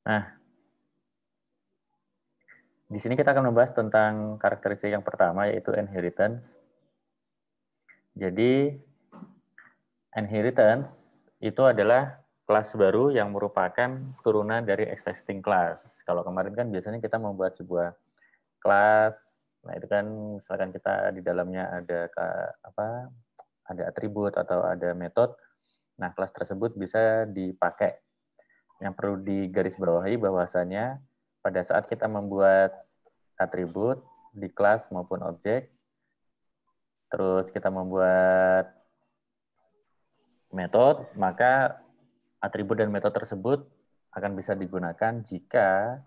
Nah, di sini kita akan membahas tentang karakteristik yang pertama, yaitu inheritance. Jadi, inheritance itu adalah kelas baru yang merupakan turunan dari existing class. Kalau kemarin kan biasanya kita membuat sebuah kelas, nah itu kan misalkan kita di dalamnya ada ada atribut atau ada metode, nah kelas tersebut bisa dipakai. Yang perlu digarisbawahi bahwasanya pada saat kita membuat atribut di kelas maupun objek, terus kita membuat metode, maka atribut dan metode tersebut akan bisa digunakan jika,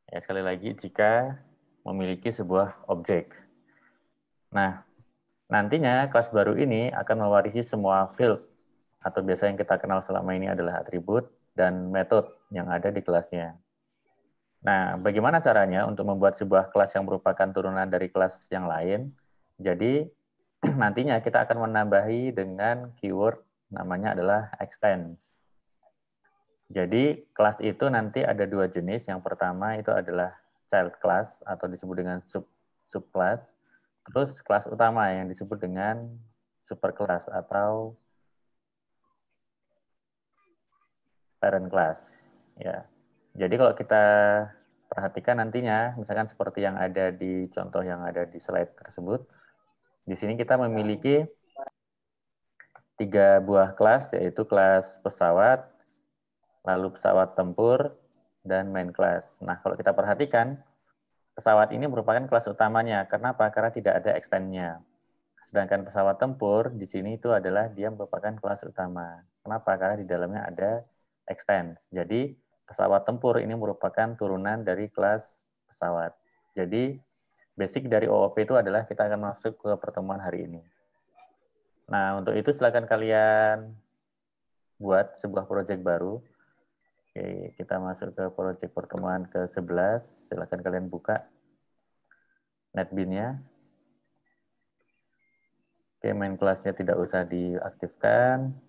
ya sekali lagi, jika memiliki sebuah objek. Nah, nantinya kelas baru ini akan mewarisi semua field, atau biasa yang kita kenal selama ini adalah atribut dan metode yang ada di kelasnya. Nah, bagaimana caranya untuk membuat sebuah kelas yang merupakan turunan dari kelas yang lain? Jadi, nantinya kita akan menambahi dengan keyword namanya adalah extends. Jadi, kelas itu nanti ada dua jenis. Yang pertama itu adalah child class atau disebut dengan subclass. Terus kelas utama yang disebut dengan superclass atau parent class. Ya. Jadi kalau kita perhatikan nantinya, misalkan seperti yang ada di contoh yang ada di slide tersebut, di sini kita memiliki 3 buah kelas, yaitu kelas pesawat, lalu pesawat tempur, dan main class. Nah, kalau kita perhatikan, pesawat ini merupakan kelas utamanya. Kenapa? Karena tidak ada extend-nya. Sedangkan pesawat tempur, di sini itu adalah dia merupakan kelas utama. Kenapa? Karena di dalamnya ada extend. Jadi, pesawat tempur ini merupakan turunan dari kelas pesawat. Jadi, basic dari OOP itu adalah kita akan masuk ke pertemuan hari ini. Nah, untuk itu silakan kalian buat sebuah proyek baru. Oke, kita masuk ke proyek pertemuan ke-11. Silakan kalian buka NetBeans-nya. Oke, main kelasnya tidak usah diaktifkan.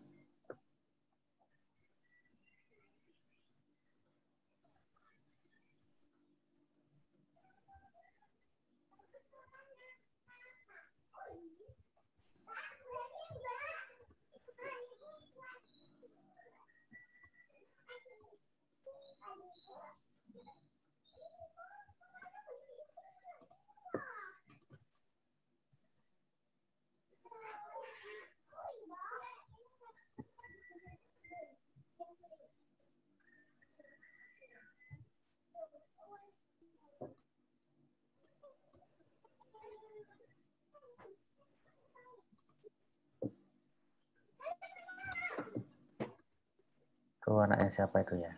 Tuh anaknya siapa itu ya?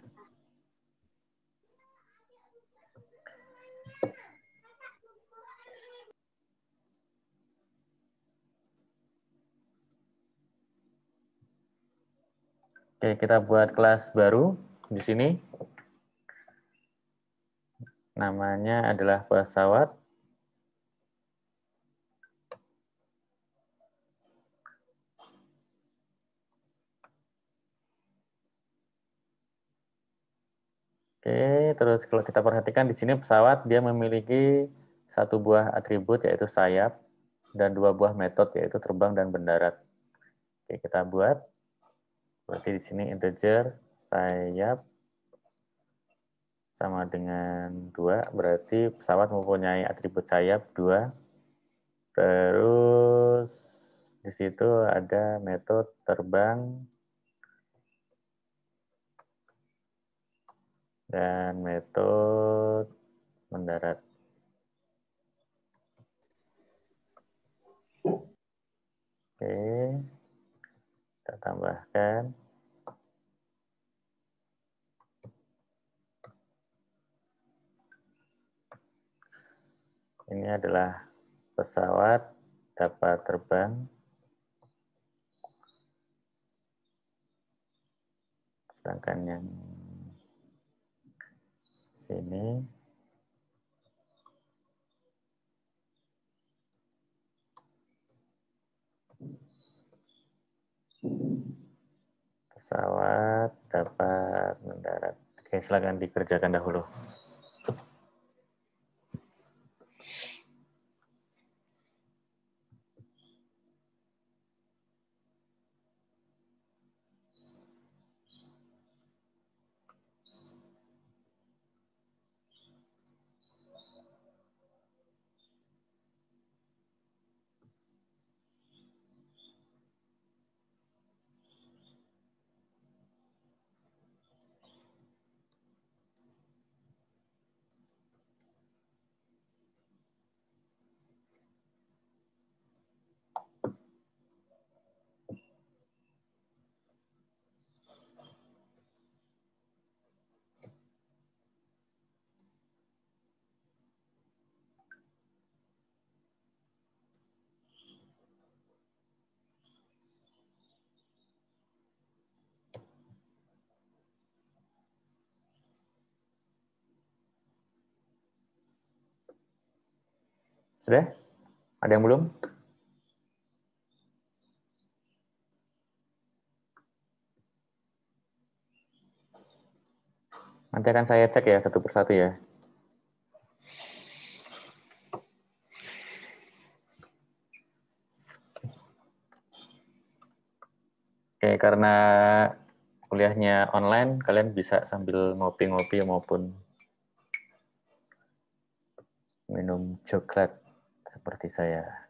Oke, kita buat kelas baru di sini. Namanya adalah pesawat. Oke, terus kalau kita perhatikan di sini pesawat dia memiliki satu buah atribut yaitu sayap dan 2 buah metode yaitu terbang dan mendarat. Oke, kita buat. Berarti di sini integer sayap sama dengan 2, berarti pesawat mempunyai atribut sayap 2. Terus di situ ada metode terbang dan metode mendarat. Oke, kita tambahkan. Ini adalah pesawat dapat terbang. Sedangkan yang sini pesawat dapat mendarat. Oke, silakan dikerjakan dahulu. Sudah? Ada yang belum? Nanti akan saya cek ya satu persatu ya. Oke, karena kuliahnya online, kalian bisa sambil ngopi-ngopi maupun minum coklat seperti saya.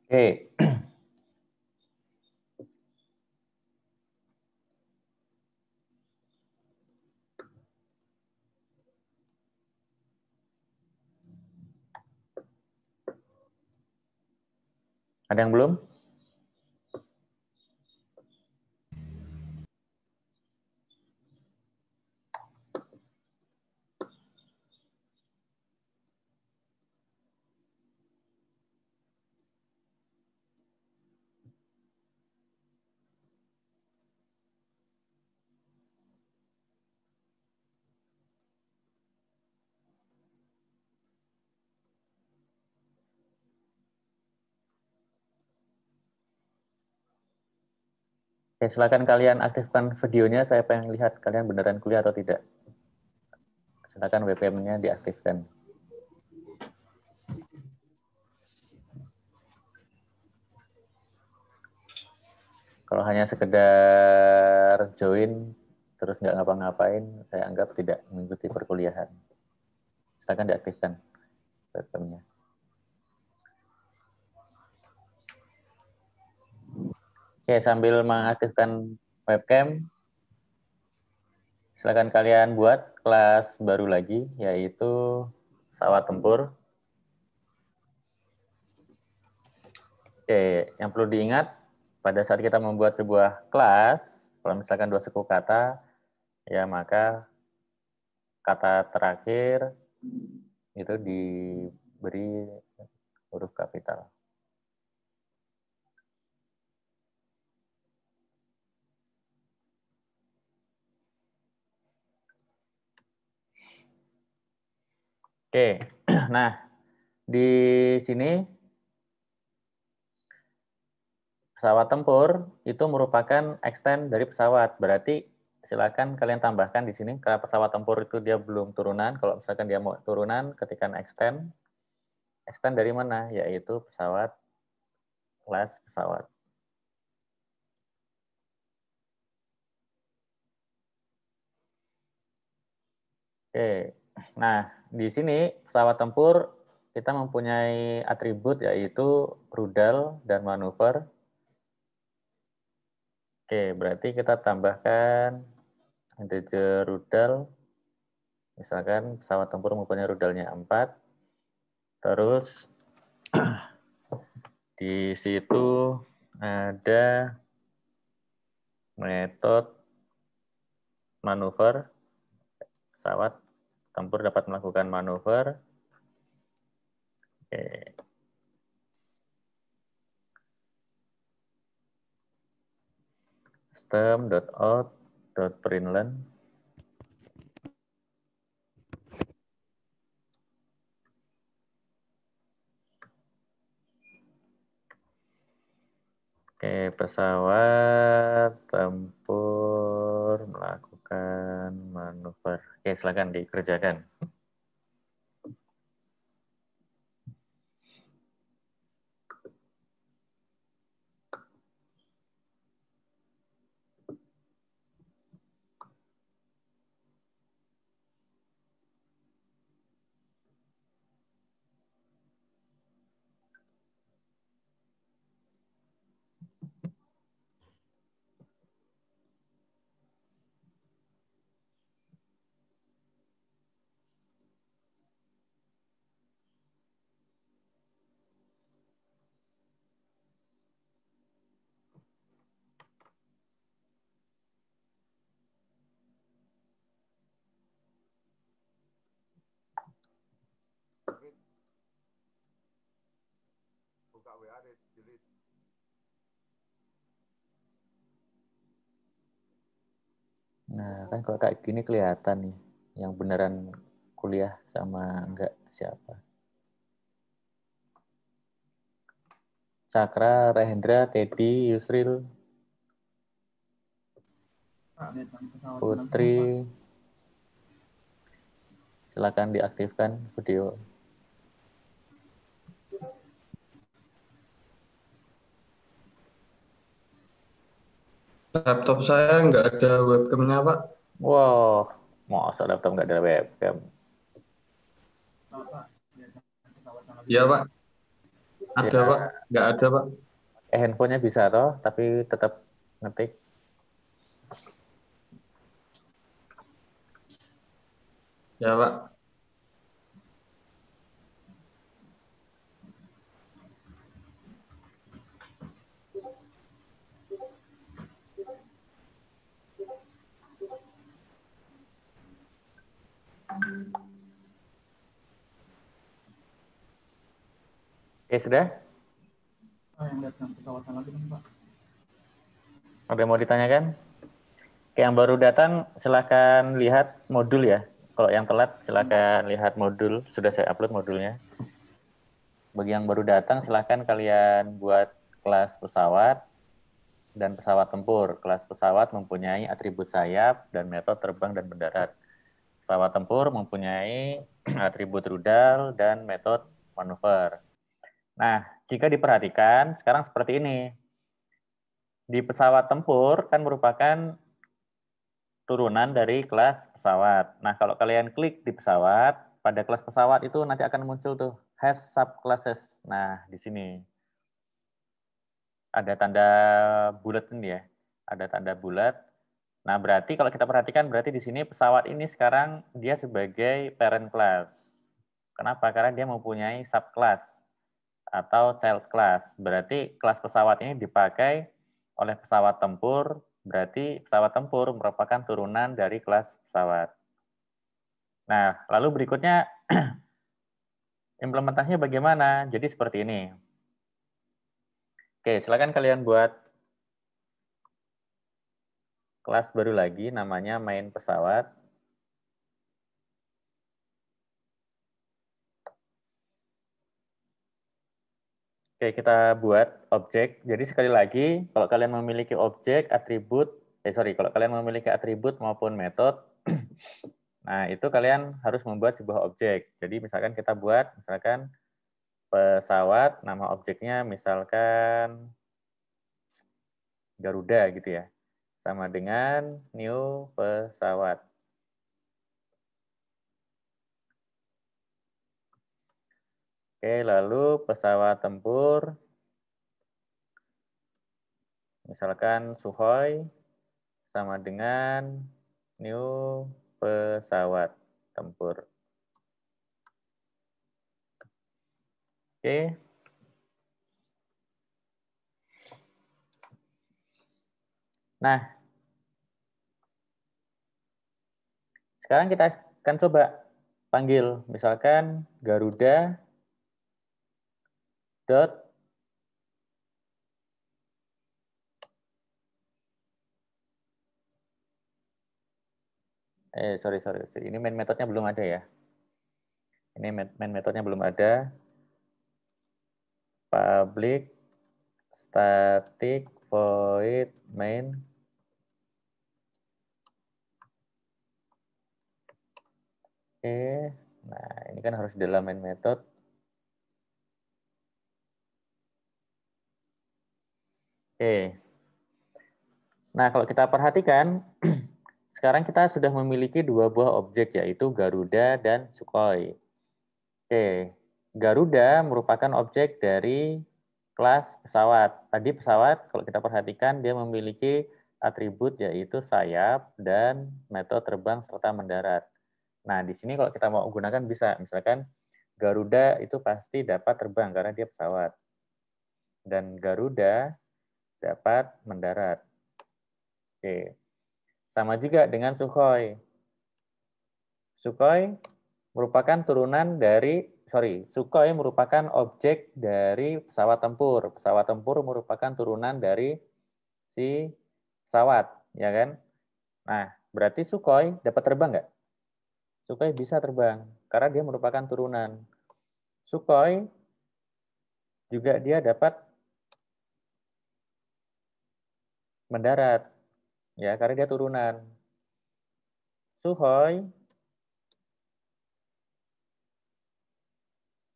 Oke. Ada yang belum? Oke, silakan kalian aktifkan videonya. Saya pengen lihat kalian beneran kuliah atau tidak. Silakan webcam-nya diaktifkan. Kalau hanya sekedar join terus nggak ngapa-ngapain, saya anggap tidak mengikuti perkuliahan. Silakan diaktifkan webcam-nya. Oke, sambil mengaktifkan webcam, silakan kalian buat kelas baru lagi, yaitu pesawat tempur. Oke, yang perlu diingat, pada saat kita membuat sebuah kelas, kalau misalkan dua suku kata, ya maka kata terakhir itu diberi huruf kapital. Oke, nah di sini pesawat tempur itu merupakan extend dari pesawat. Berarti silakan kalian tambahkan di sini karena pesawat tempur itu dia belum turunan. Kalau misalkan dia mau turunan, ketikkan extend. Extend dari mana? Yaitu pesawat kelas pesawat. Oke, nah di sini pesawat tempur kita mempunyai atribut yaitu rudal dan manuver. Oke, berarti kita tambahkan integer rudal. Misalkan pesawat tempur mempunyai rudalnya 4. Terus di situ ada metode manuver, pesawat tempur dapat melakukan manuver. Oke. System.out.println Oke, pesawat tempur melakukan manuver. Oke, silakan dikerjakan. Nah, kan kalau kayak gini kelihatan nih, yang beneran kuliah sama enggak siapa. Cakra, Rehendra, Teddy, Yusril, Putri, silakan diaktifkan video. Laptop saya nggak ada webcamnya, Pak. Wow, masa laptop nggak ada webcam? Iya, Pak. Ada, Pak. Ya, Nggak ada, Pak. handphonenya bisa toh, tapi tetap ngetik. Ya, Pak. Oke, sudah? Ada yang mau ditanyakan? Oke, yang baru datang silahkan lihat modul ya. Kalau yang telat silahkan lihat modul. Sudah saya upload modulnya. Bagi yang baru datang silahkan kalian buat kelas pesawat dan pesawat tempur. Kelas pesawat mempunyai atribut sayap dan metode terbang dan mendarat. Pesawat tempur mempunyai atribut rudal dan metode manuver. Nah, jika diperhatikan sekarang seperti ini. Di pesawat tempur kan merupakan turunan dari kelas pesawat. Nah, kalau kalian klik di pesawat, pada kelas pesawat itu nanti akan muncul tuh has subclasses. Nah, di sini ada tanda bulat ini ya. Ada tanda bulat. Nah, berarti kalau kita perhatikan berarti di sini pesawat ini sekarang dia sebagai parent class. Kenapa? Karena dia mempunyai subclass atau child class. Berarti kelas pesawat ini dipakai oleh pesawat tempur, berarti pesawat tempur merupakan turunan dari kelas pesawat. Nah, lalu berikutnya implementasinya bagaimana? Jadi seperti ini. Oke, silakan kalian buat kelas baru lagi, namanya main pesawat. Oke, kita buat objek. Jadi sekali lagi, kalau kalian memiliki objek, atribut, kalau kalian memiliki atribut maupun metode, nah itu kalian harus membuat sebuah objek. Jadi misalkan kita buat, misalkan pesawat, nama objeknya misalkan Garuda gitu ya. Sama dengan new pesawat. Oke, lalu pesawat tempur, misalkan Sukhoi, sama dengan new pesawat tempur. Oke. Nah, Sekarang kita akan coba panggil, misalkan Garuda dot sorry. Ini main metodenya belum ada ya. Ini main metodenya belum ada. Public static void main. Oke. Nah, ini kan harus dalam main method. Oke. Nah, kalau kita perhatikan, sekarang kita sudah memiliki dua buah objek, yaitu Garuda dan Sukhoi. Oke, Garuda merupakan objek dari kelas pesawat. Tadi pesawat, kalau kita perhatikan, dia memiliki atribut yaitu sayap dan metode terbang serta mendarat. Nah, di sini kalau kita mau gunakan bisa, misalkan Garuda itu pasti dapat terbang karena dia pesawat. Dan Garuda dapat mendarat. Oke. Sama juga dengan Sukhoi. Sukhoi merupakan objek dari pesawat tempur. Pesawat tempur merupakan turunan dari si pesawat, ya kan? Nah, berarti Sukhoi dapat terbang nggak? Sukhoi bisa terbang karena dia merupakan turunan. Sukhoi juga dia dapat mendarat, ya karena dia turunan. Sukhoi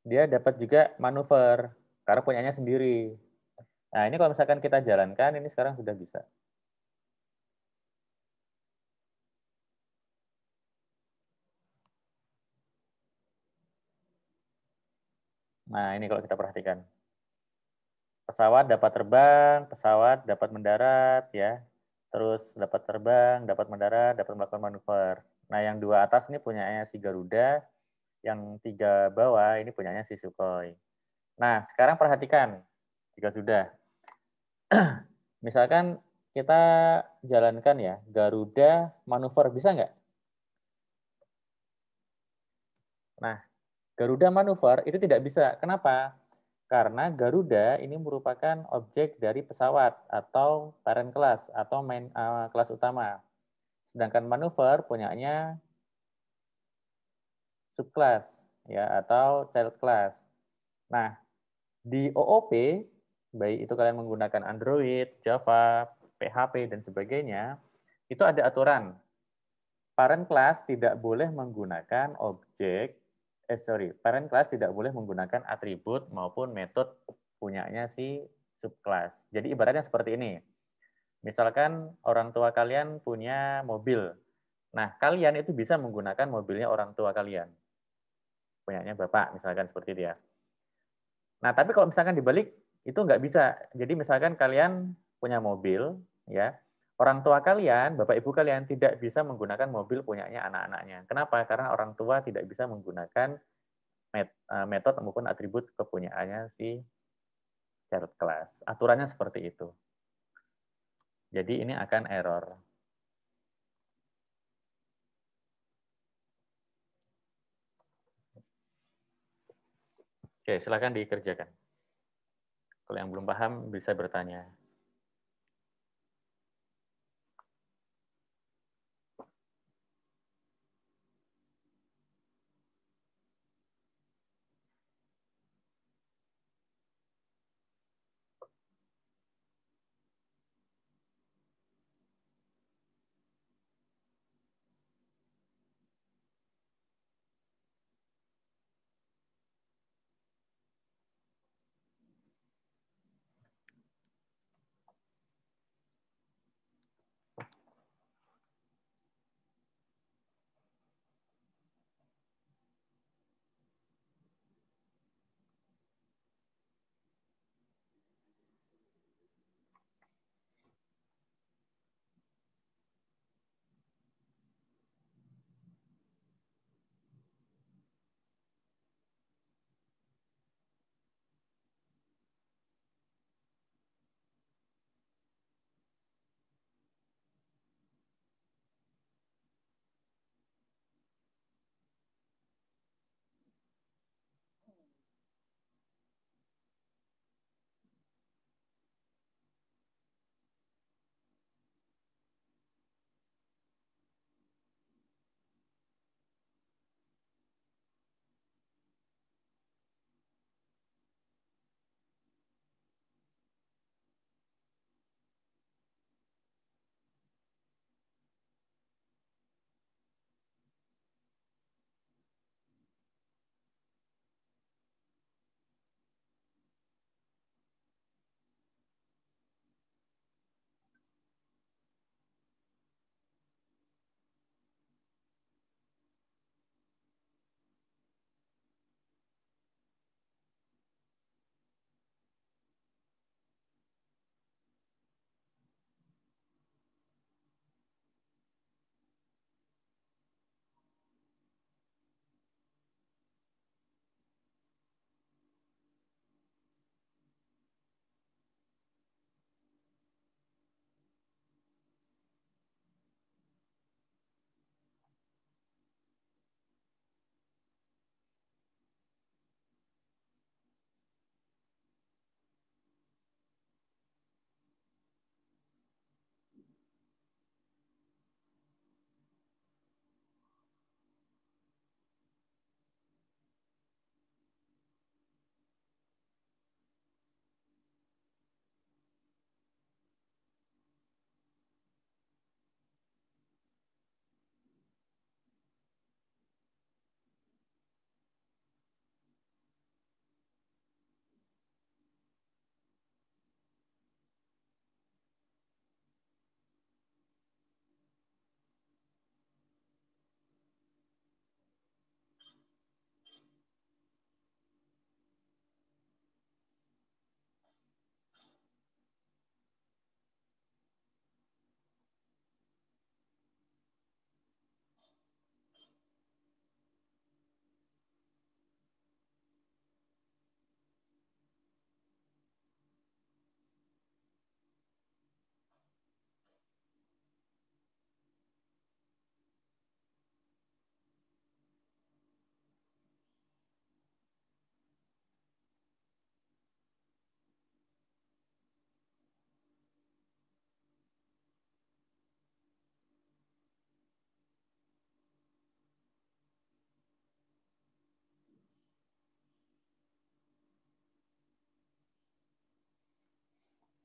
dia dapat juga manuver karena punyanya sendiri. Nah, ini kalau misalkan kita jalankan, ini sekarang sudah bisa. Nah, ini kalau kita perhatikan. Pesawat dapat terbang, pesawat dapat mendarat, ya. Terus dapat terbang, dapat mendarat, dapat melakukan manuver. Nah, yang dua atas ini punyanya si Garuda, yang tiga bawah ini punyanya si Sukhoi. Nah, sekarang perhatikan, jika sudah. Misalkan kita jalankan ya, Garuda manuver, bisa nggak? Nah, Garuda manuver itu tidak bisa. Kenapa? Karena Garuda ini merupakan objek dari pesawat atau parent class atau main kelas utama. Sedangkan manuver punyanya subclass ya atau child class. Nah, di OOP baik itu kalian menggunakan Android, Java, PHP dan sebagainya, itu ada aturan. Parent class tidak boleh menggunakan parent class tidak boleh menggunakan atribut maupun metode punyanya si subclass. Jadi ibaratnya seperti ini. Misalkan orang tua kalian punya mobil. Nah, kalian itu bisa menggunakan mobilnya orang tua kalian. Punyanya bapak, misalkan seperti itu ya. Nah, tapi kalau misalkan dibalik, itu nggak bisa. Jadi misalkan kalian punya mobil, ya, orang tua kalian, bapak ibu kalian tidak bisa menggunakan mobil punyanya anak-anaknya. Kenapa? Karena orang tua tidak bisa menggunakan metode maupun atribut kepunyaannya si child class. Aturannya seperti itu. Jadi ini akan error. Oke, silakan dikerjakan. Kalau yang belum paham bisa bertanya.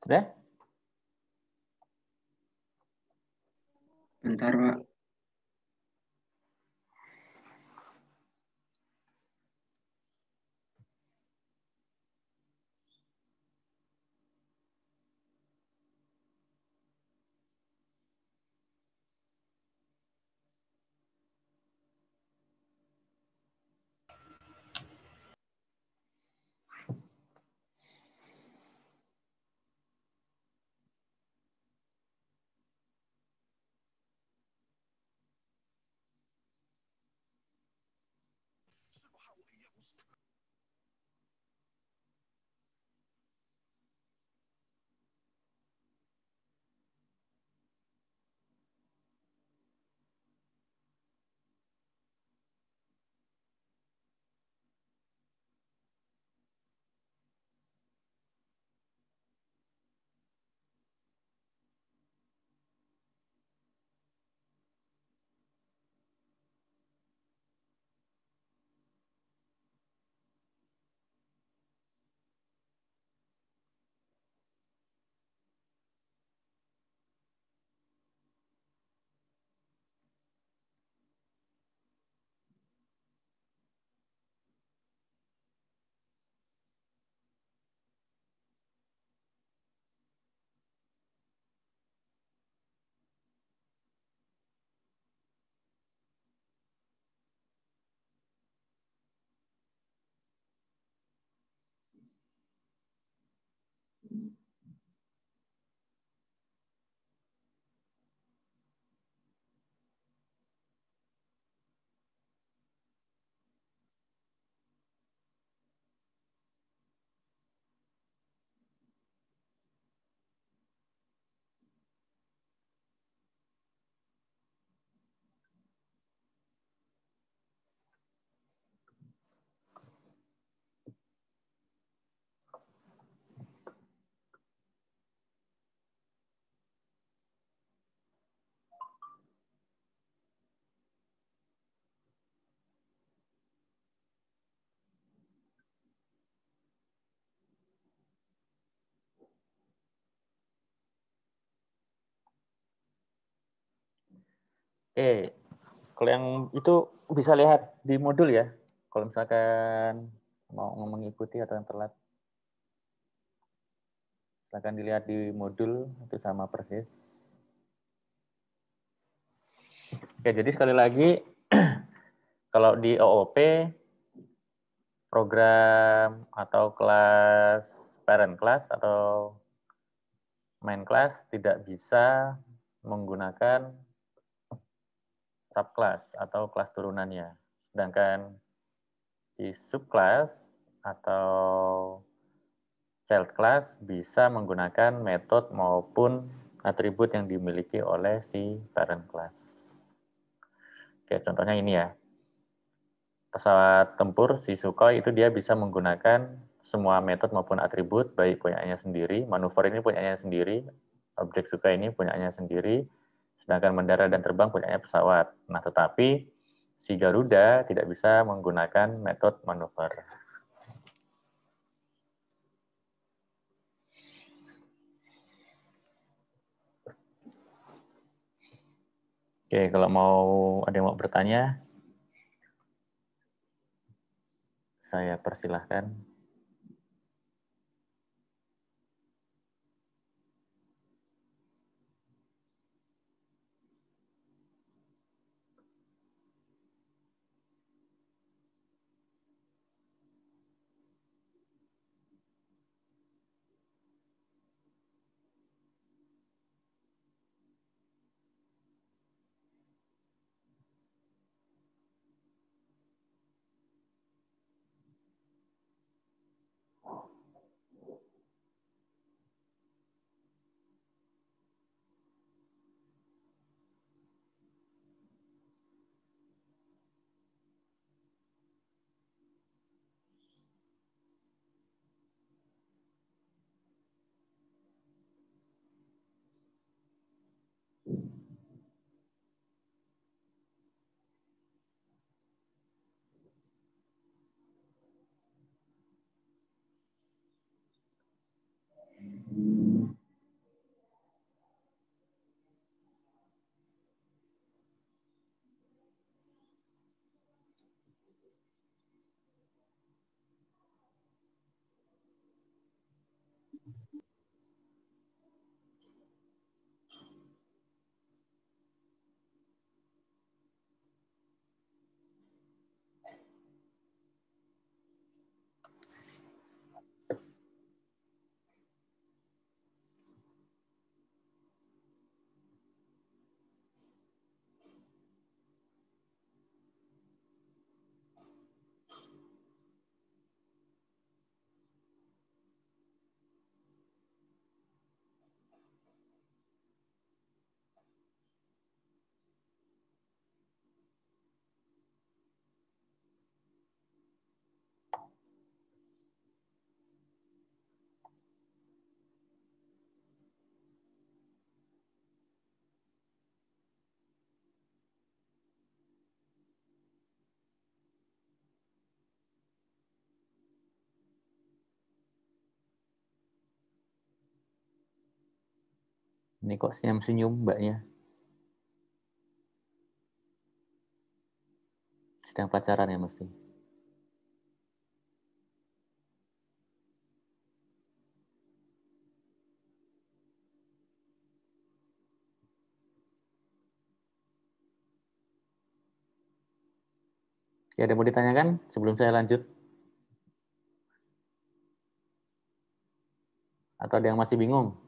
Sudah? Bentar, Pak. Oke, kalau yang itu bisa lihat di modul ya. Kalau misalkan mau mengikuti atau yang telat, silakan dilihat di modul itu sama persis. Oke, jadi sekali lagi kalau di OOP program atau kelas parent class atau main class tidak bisa menggunakan subclass atau kelas turunannya. Sedangkan si subclass atau child class bisa menggunakan metode maupun atribut yang dimiliki oleh si parent class. Oke, contohnya ini ya. Pesawat tempur si Sukhoi itu dia bisa menggunakan semua metode maupun atribut, baik punyanya sendiri, manuver ini punyanya sendiri, objek Sukhoi ini punyanya sendiri, sedangkan mendarat dan terbang punyanya pesawat. Nah, tetapi si Garuda tidak bisa menggunakan metode manuver. Oke, kalau mau ada yang mau bertanya, saya persilahkan. Ini kok senyum-senyum mbaknya? Sedang pacaran ya mesti. Ya, ada mau ditanyakan sebelum saya lanjut? Atau ada yang masih bingung?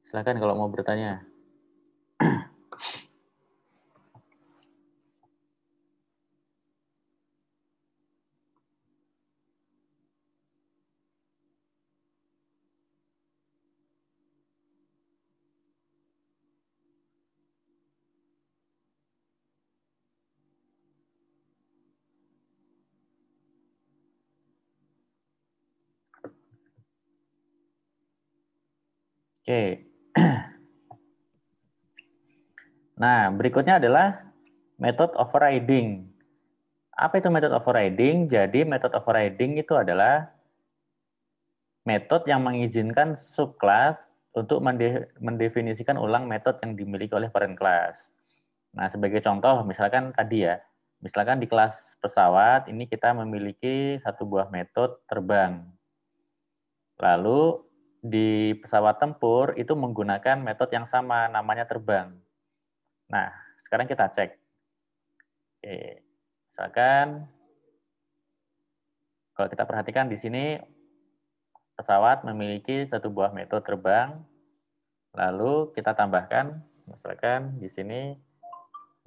Silakan kalau mau bertanya. Oke. Nah, berikutnya adalah method overriding. Apa itu method overriding? Jadi method overriding itu adalah metode yang mengizinkan subclass untuk mendefinisikan ulang metode yang dimiliki oleh parent class. Nah, sebagai contoh, misalkan tadi ya, misalkan di kelas pesawat, ini kita memiliki satu buah metode terbang. Lalu di pesawat tempur itu menggunakan metode yang sama, namanya terbang. Nah, sekarang kita cek. Oke, misalkan kalau kita perhatikan di sini pesawat memiliki satu buah metode terbang, lalu kita tambahkan, misalkan di sini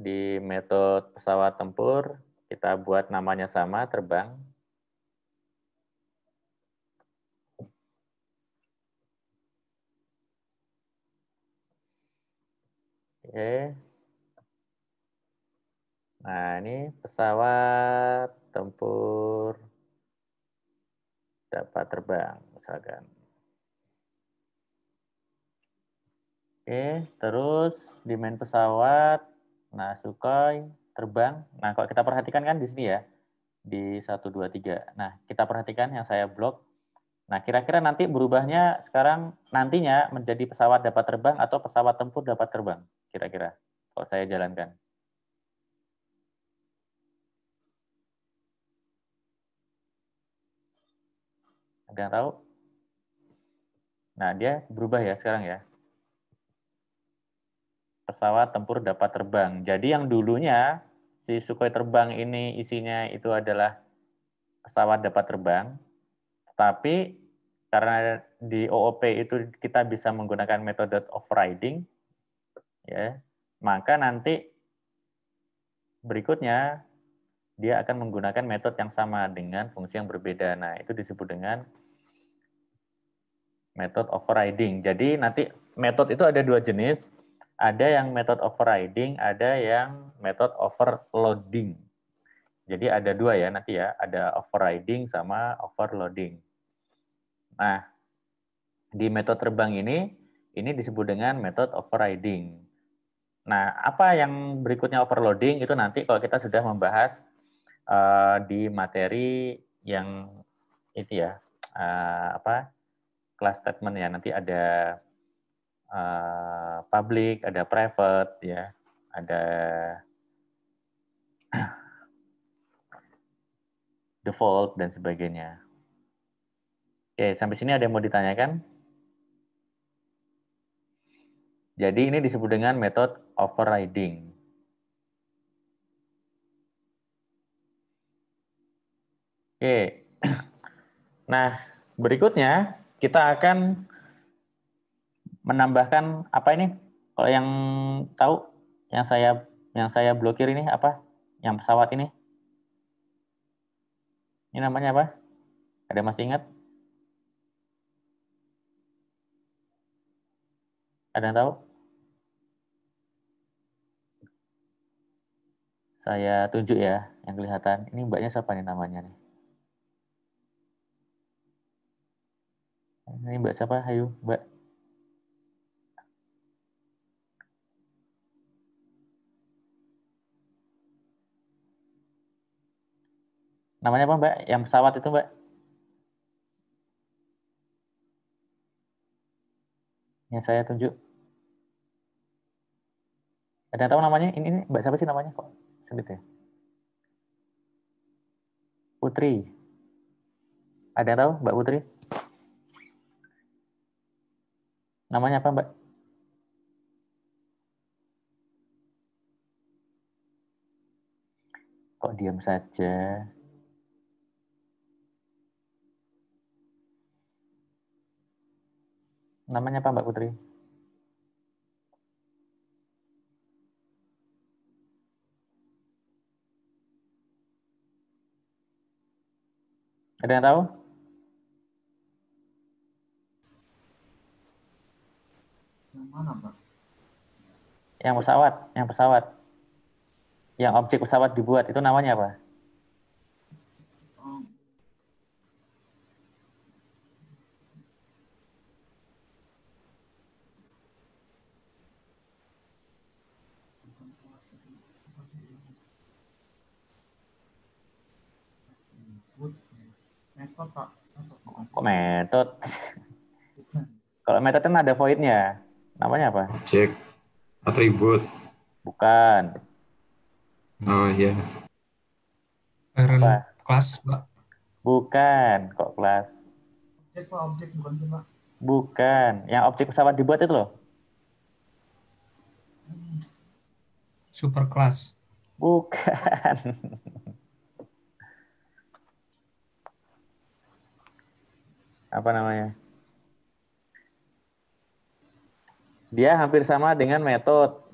di metode pesawat tempur kita buat namanya sama, terbang. Oke. Nah, ini pesawat tempur dapat terbang, misalkan. Oke, terus di main pesawat, nah Sukhoi terbang. Nah, kalau kita perhatikan kan di sini ya, di 1, 2, 3. Nah, kita perhatikan yang saya blok. Nah, kira-kira nanti berubahnya sekarang nantinya menjadi pesawat dapat terbang atau pesawat tempur dapat terbang, kira-kira kalau saya jalankan. Ada yang tahu? Nah, dia berubah ya sekarang ya. Pesawat tempur dapat terbang. Jadi yang dulunya si Sukhoi terbang ini isinya itu adalah pesawat dapat terbang, tapi karena di OOP itu kita bisa menggunakan metode overriding, ya, maka nanti berikutnya dia akan menggunakan metode yang sama dengan fungsi yang berbeda. Nah, itu disebut dengan metode overriding. Jadi nanti metode itu ada dua jenis, ada yang metode overriding, ada yang metode overloading. Jadi ada dua ya nanti ya, ada overriding sama overloading. Nah, di metode terbang ini disebut dengan metode overriding. Nah, apa yang berikutnya overloading itu nanti kalau kita sudah membahas di materi yang itu ya, class statement ya, nanti ada public, ada private ya, ada default dan sebagainya. Oke, sampai sini ada yang mau ditanyakan? Jadi ini disebut dengan metode overriding. Oke. Nah, berikutnya kita akan menambahkan apa ini? Kalau yang tahu yang saya blokir ini apa? Yang pesawat ini? Ini namanya apa? Ada masih ingat? Ada yang tahu? Saya tunjuk ya, yang kelihatan. Ini mbaknya siapa nih namanya nih? Ini mbak siapa? Ayo, mbak. Namanya apa mbak? Yang pesawat itu mbak? Yang saya tunjuk. Ada yang tahu namanya? Ini Mbak siapa sih namanya kok? Sulit ya. Putri. Ada yang tahu Mbak Putri? Namanya apa Mbak? Kok diam saja? Namanya apa Mbak Putri? Ada yang tahu? Yang mana, Pak? Yang pesawat, yang pesawat. Yang objek pesawat dibuat, itu namanya apa? Oh, metode, Pak. Kok metode? Kalau metode kan ada void-nya. Namanya apa? Objek, atribut. Bukan. Oh iya. Apa? Kelas, Mbak. Bukan. Kok kelas? Objek, Pak. Objek bukan sih, Pak. Bukan. Yang objek pesawat dibuat itu loh. Super kelas. Bukan. Apa namanya? Dia hampir sama dengan metode.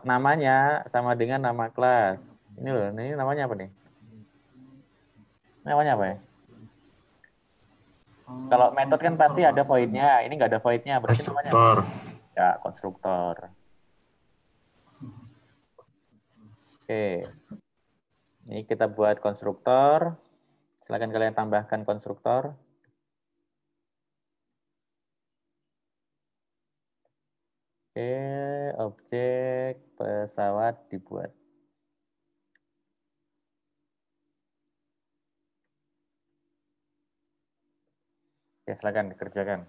Namanya sama dengan nama kelas. Ini loh, ini namanya apa nih? Namanya apa ya? Kalau metode kan pasti ada void-nya. Ini nggak ada void-nya. Berarti namanya apa? Konstruktor. Ya, konstruktor. Oke. Ini kita buat konstruktor. Silakan kalian tambahkan konstruktor. Oke, objek pesawat dibuat. Oke, silakan dikerjakan.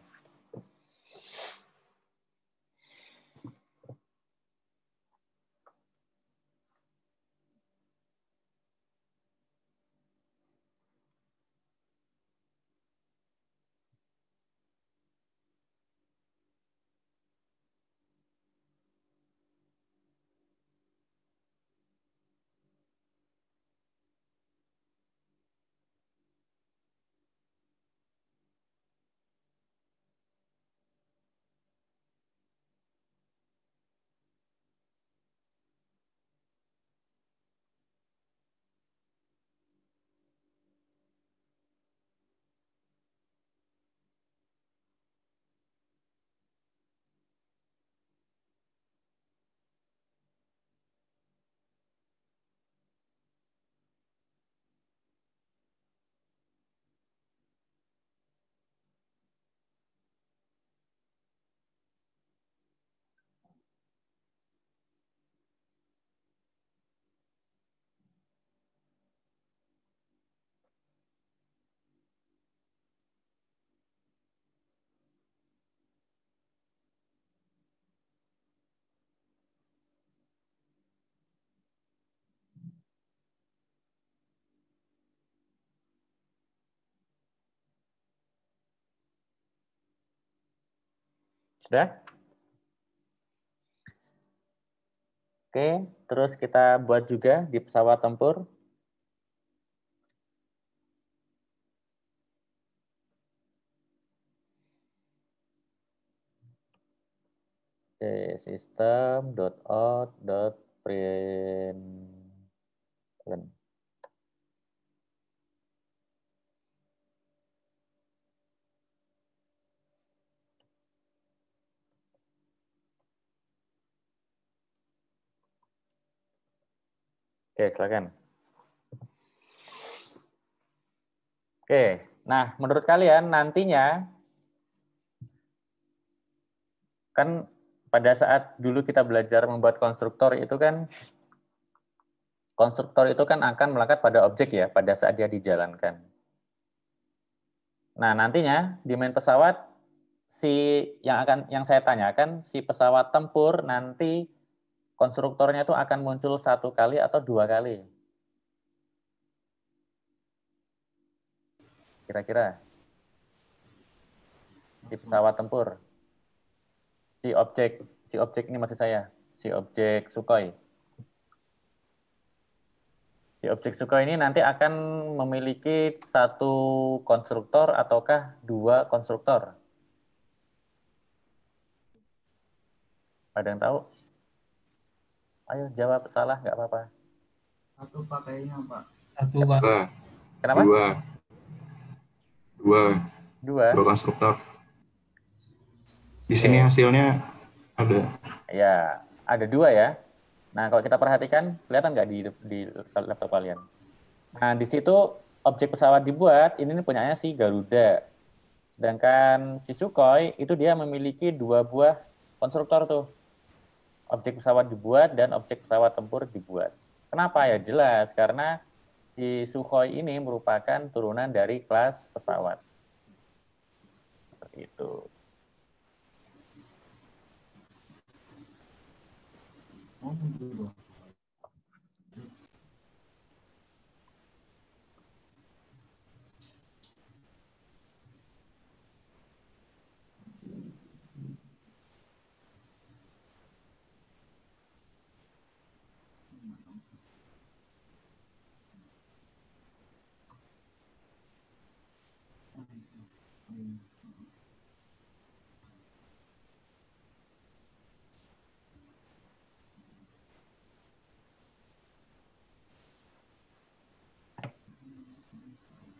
Sudah? Oke, terus kita buat juga di pesawat tempur. Oke, system.out.println. Oke, silakan. Oke, nah menurut kalian nantinya kan pada saat dulu kita belajar membuat konstruktor itu kan akan melekat pada objek ya pada saat dia dijalankan. Nah, nantinya di main pesawat yang saya tanyakan, si pesawat tempur nanti konstruktornya itu akan muncul 1 kali atau 2 kali? Kira-kira si pesawat tempur, si objek ini maksud saya, si objek Sukhoi. Si objek Sukhoi ini nanti akan memiliki 1 konstruktor ataukah 2 konstruktor? Ada yang tahu? Ayo jawab, salah nggak apa-apa. 1 Pak kayaknya Pak. 1, Pak. Kenapa? 2 2. konstruktor. Di sini hasilnya ada. Ya, ada 2 ya. Nah, kalau kita perhatikan, kelihatan nggak di laptop kalian? Nah, di situ objek pesawat dibuat, ini punyanya si Garuda. Sedangkan si Sukhoi, itu dia memiliki 2 buah konstruktor tuh. Objek pesawat dibuat dan objek pesawat tempur dibuat. Kenapa? Ya jelas, karena si Sukhoi ini merupakan turunan dari kelas pesawat. Seperti itu. Oh, gitu.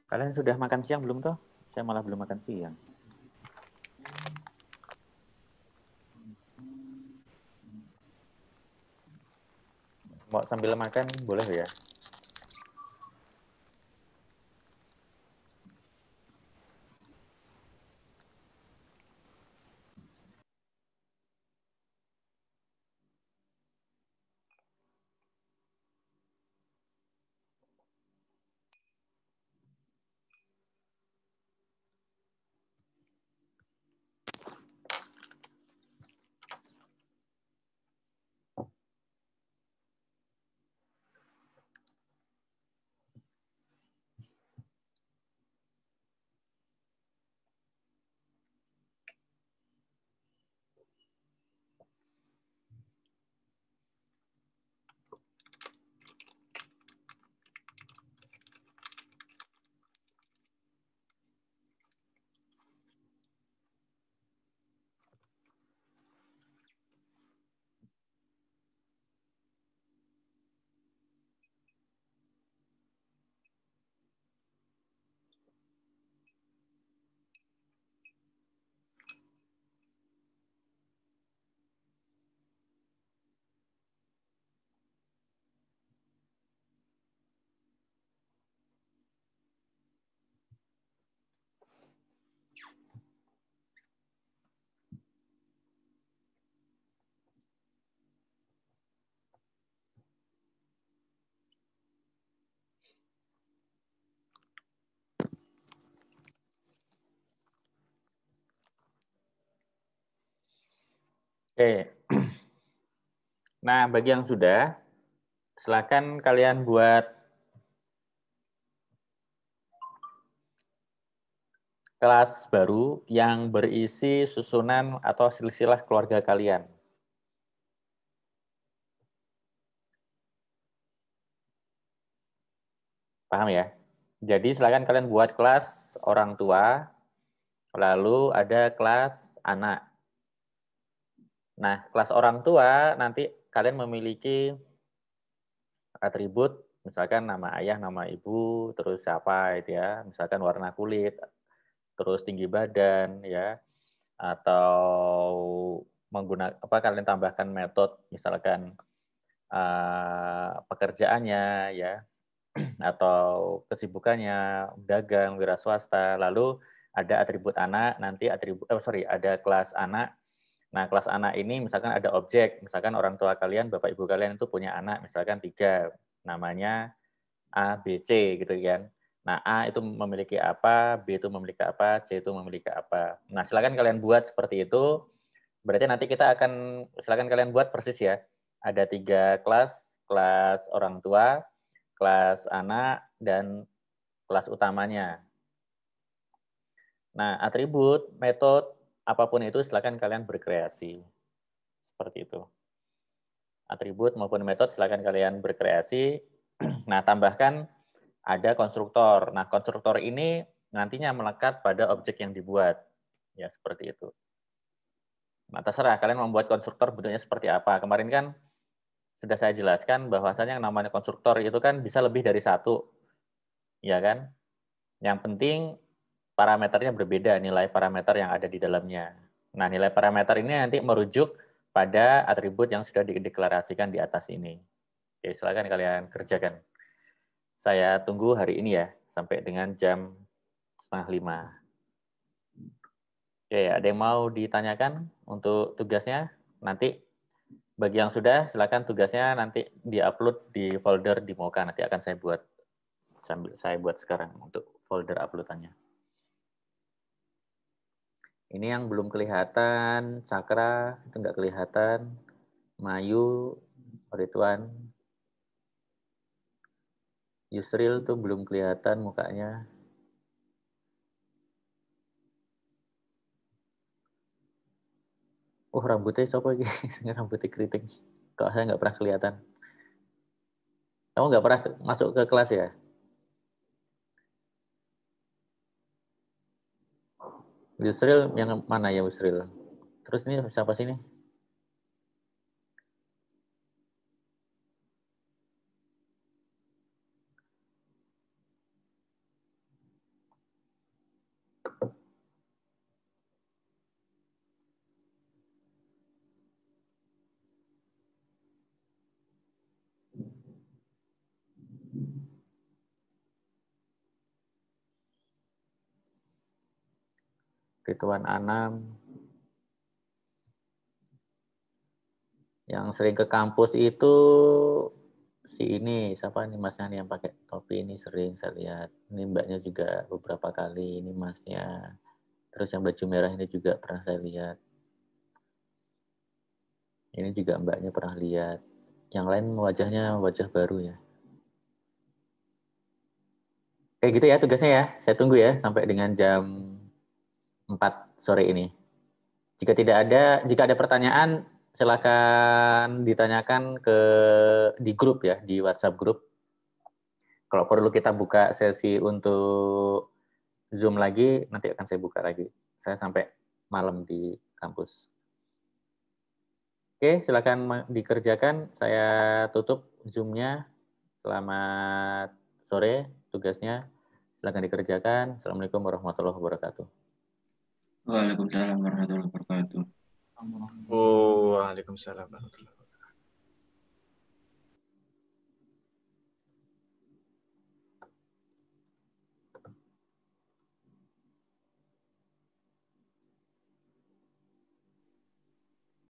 Kalian sudah makan siang belum toh? Saya malah belum makan siang. Mau sambil makan boleh ya? Oke. Nah, bagi yang sudah, silakan kalian buat kelas baru yang berisi susunan atau silsilah keluarga kalian. Paham ya? Jadi silakan kalian buat kelas orang tua, lalu ada kelas anak. Nah, kelas orang tua nanti kalian memiliki atribut, misalkan nama ayah, nama ibu, terus siapa itu ya, misalkan warna kulit, terus tinggi badan ya, atau menggunakan apa kalian tambahkan metode misalkan pekerjaannya ya, atau kesibukannya, dagang, wira swasta, lalu ada atribut anak, nanti ada kelas anak. Nah, kelas anak ini misalkan ada objek, misalkan orang tua kalian, bapak ibu kalian itu punya anak, misalkan 3, namanya A, B, C gitu kan. Nah, A itu memiliki apa, B itu memiliki apa, C itu memiliki apa. Nah, silakan kalian buat seperti itu. Berarti nanti kita akan, silakan kalian buat persis ya. Ada 3 kelas, kelas orang tua, kelas anak, dan kelas utamanya. Nah, atribut, metode, apapun itu silakan kalian berkreasi. Seperti itu. Atribut maupun metode silakan kalian berkreasi. Nah, tambahkan ada konstruktor. Nah, konstruktor ini nantinya melekat pada objek yang dibuat. Ya, seperti itu. Nah, terserah kalian membuat konstruktor bentuknya seperti apa. Kemarin kan sudah saya jelaskan bahwasanya yang namanya konstruktor itu kan bisa lebih dari satu. Ya kan? Yang penting parameternya berbeda, nilai parameter yang ada di dalamnya. Nah, nilai parameter ini nanti merujuk pada atribut yang sudah dideklarasikan di atas ini. Oke, silakan kalian kerjakan. Saya tunggu hari ini ya, sampai dengan jam 4:30. Oke, ada yang mau ditanyakan untuk tugasnya? Nanti bagi yang sudah, silakan tugasnya nanti di-upload di folder di Moka. Nanti akan saya buat, sambil saya buat sekarang untuk folder uploadannya. Ini yang belum kelihatan, Cakra itu nggak kelihatan, Mayu, Ridwan, Yusril tuh belum kelihatan mukanya. Oh, rambutnya siapa lagi? Rambutnya keriting. Kok saya nggak pernah kelihatan. Kamu nggak pernah masuk ke kelas ya? Yusril yang mana ya Yusril? Terus ini siapa sini? Ridwan Anam. Yang sering ke kampus itu si ini, siapa nih masnya nih yang pakai topi ini sering saya lihat. Ini mbaknya juga beberapa kali, ini masnya. Terus yang baju merah ini juga pernah saya lihat. Ini juga mbaknya pernah lihat. Yang lain wajahnya wajah baru ya. Kayak gitu ya tugasnya ya. Saya tunggu ya sampai dengan jam 4 sore ini. Jika ada pertanyaan, silakan ditanyakan di grup ya, di WhatsApp grup. Kalau perlu kita buka sesi untuk Zoom lagi, nanti akan saya buka lagi. Saya sampai malam di kampus. Oke, silakan dikerjakan. Saya tutup Zoom-nya. Selamat sore tugasnya. Silakan dikerjakan. Assalamualaikum warahmatullahi wabarakatuh. Waalaikumsalam warahmatullahi wabarakatuh. Waalaikumsalam warahmatullahi wabarakatuh.